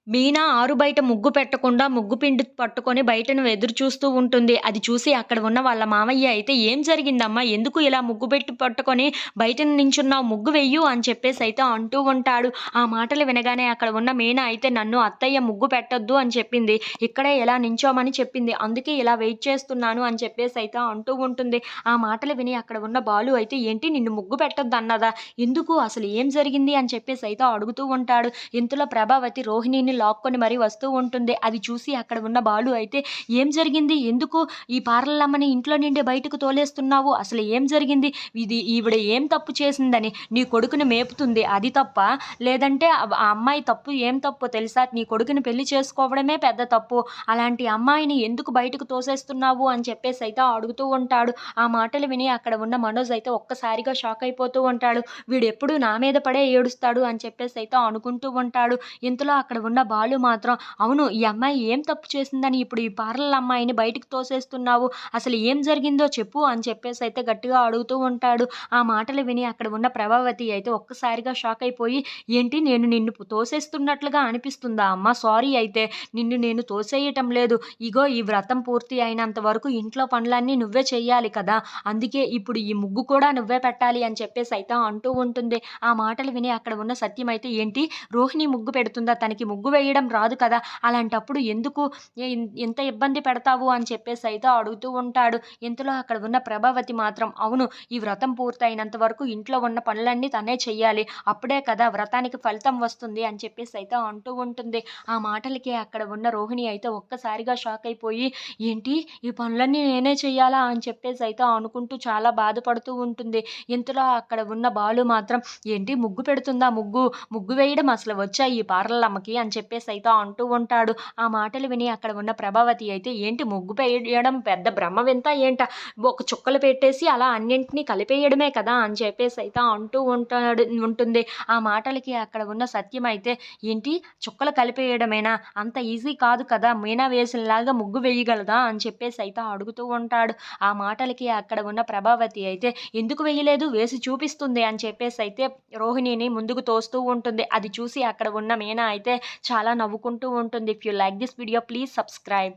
మీనా ఆరు బయట ముగ్గు పెట్టకుండా ముగ్గు పిండి పట్టుకొని బయటను ఎదురు చూస్తూ ఉంటుంది. అది చూసి అక్కడ ఉన్న వాళ్ళ మామయ్య అయితే, "ఏం జరిగిందమ్మా? ఎందుకు ఇలా ముగ్గు పెట్టి పట్టుకొని బయటన నించున్నావు? ముగ్గు వెయ్యు" అని చెప్పేసైతే అంటూ ఉంటాడు. ఆ మాటలు వినగానే అక్కడ ఉన్న మీనా అయితే, "నన్ను అత్తయ్య ముగ్గు పెట్టొద్దు అని చెప్పింది. ఇక్కడే ఇలా నించోమని చెప్పింది. అందుకే ఇలా వెయిట్ చేస్తున్నాను" అని చెప్పేసైతే అంటూ ఉంటుంది. ఆ మాటలు విని అక్కడ ఉన్న బాలు అయితే, "ఏంటి నిన్ను ముగ్గు పెట్టొద్దన్నదా? ఎందుకు? అసలు ఏం జరిగింది?" అని చెప్పేసైతే అడుగుతూ ఉంటాడు. ఇంతలో ప్రభావతి రోహిణిని లాక్కొని మరీ వస్తూ ఉంటుంది. అది చూసి అక్కడ ఉన్న బాలు అయితే, "ఏం జరిగింది? ఎందుకు ఈ పార్లరమ్మని ఇంట్లో నుండి బయటకు తోలేస్తున్నావు? అసలు ఏం జరిగింది? ఈవిడ ఏం తప్పు చేసిందని నీ కొడుకుని మేపుతుంది అది తప్పా? లేదంటే ఆ అమ్మాయి తప్పు ఏం తప్పో తెలుసా? నీ కొడుకుని పెళ్లి చేసుకోవడమే పెద్ద తప్పు. అలాంటి అమ్మాయిని ఎందుకు బయటకు తోసేస్తున్నావు?" అని చెప్పేసైతే అడుగుతూ ఉంటాడు. ఆ మాటలు విని అక్కడ ఉన్న మనోజ్ అయితే ఒక్కసారిగా షాక్ అయిపోతూ ఉంటాడు. వీడెప్పుడు నా మీద పడే ఏడుస్తాడు అని చెప్పేసైతే అనుకుంటూ ఉంటాడు. ఇంతలో అక్కడ ఉన్న బాలు మాత్రం, "అవును, ఈ అమ్మాయి ఏం తప్పు చేసిందని ఇప్పుడు ఈ పార్లర్ అమ్మాయిని బయటికి తోసేస్తున్నావు? అసలు ఏం జరిగిందో చెప్పు" అని చెప్పేసైతే గట్టిగా అడుగుతూ ఉంటాడు. ఆ మాటలు విని అక్కడ ఉన్న ప్రభావతి అయితే ఒక్కసారిగా షాక్ అయిపోయి, "ఏంటి, నేను నిన్ను తోసేస్తున్నట్లుగా అనిపిస్తుందా అమ్మా? సారీ అయితే. నిన్ను నేను తోసేయటం లేదు. ఇగో ఈ వ్రతం పూర్తి అయినంత వరకు ఇంట్లో పనులన్నీ నువ్వే చెయ్యాలి కదా! అందుకే ఇప్పుడు ఈ ముగ్గు కూడా నువ్వే పెట్టాలి" అని చెప్పేసైతే అంటూ ఉంటుంది. ఆ మాటలు విని అక్కడ ఉన్న సత్యం అయితే, "ఏంటి, రోహిణి ముగ్గు పెడుతుందా? తనకి ముగ్గు వేయడం రాదు కదా! అలాంటప్పుడు ఎందుకు ఇంత ఇబ్బంది పెడతావు?" అని చెప్పేసైతే అడుగుతూ ఉంటాడు. ఇంతలో అక్కడ ఉన్న ప్రభావతి మాత్రం, "అవును, ఈ వ్రతం పూర్తయినంత వరకు ఇంట్లో ఉన్న పనులన్నీ తనే చెయ్యాలి. అప్పుడే కదా వ్రతానికి ఫలితం వస్తుంది" అని చెప్పేసైతే అంటూ ఉంటుంది. ఆ మాటలకి అక్కడ ఉన్న రోహిణి అయితే ఒక్కసారిగా షాక్ అయిపోయి, "ఏంటి, ఈ పనులన్నీ నేనే చెయ్యాలా?" అని చెప్పేసైతే అనుకుంటూ చాలా బాధపడుతూ ఉంటుంది. ఇంతలో అక్కడ ఉన్న బాలు మాత్రం, "ఏంటి, ముగ్గు పెడుతుందా? ముగ్గు వేయడం అసలు వచ్చా ఈ పార్లరమ్మకి?" అని చెప్పేసైతే అంటూ ఉంటాడు. ఆ మాటలు విని అక్కడ ఉన్న ప్రభావతి అయితే, "ఏంటి, ముగ్గు వేయడం పెద్ద బ్రహ్మ వింత ఏంటా? ఒక చుక్కలు పెట్టేసి అలా అన్నింటిని కలిపేయడమే కదా!" అని చెప్పేసైతే అంటూ ఉంటుంది. ఆ మాటలకి అక్కడ ఉన్న సత్యం అయితే, "ఏంటి, చుక్కలు కలిపేయడమేనా? అంత ఈజీ కాదు కదా! మీనా వేసినలాగా ముగ్గు వేయగలదా?" అని చెప్పేసైతే అడుగుతూ ఉంటాడు. ఆ మాటలకి అక్కడ ఉన్న ప్రభావతి అయితే, "ఎందుకు వేయలేదు? వేసి చూపిస్తుంది" అని చెప్పేసైతే రోహిణిని ముందుకు తోస్తూ ఉంటుంది. అది చూసి అక్కడ ఉన్న మీనా అయితే చాలా నవ్వుకుంటూ ఉంటుంది. If you like this video please subscribe.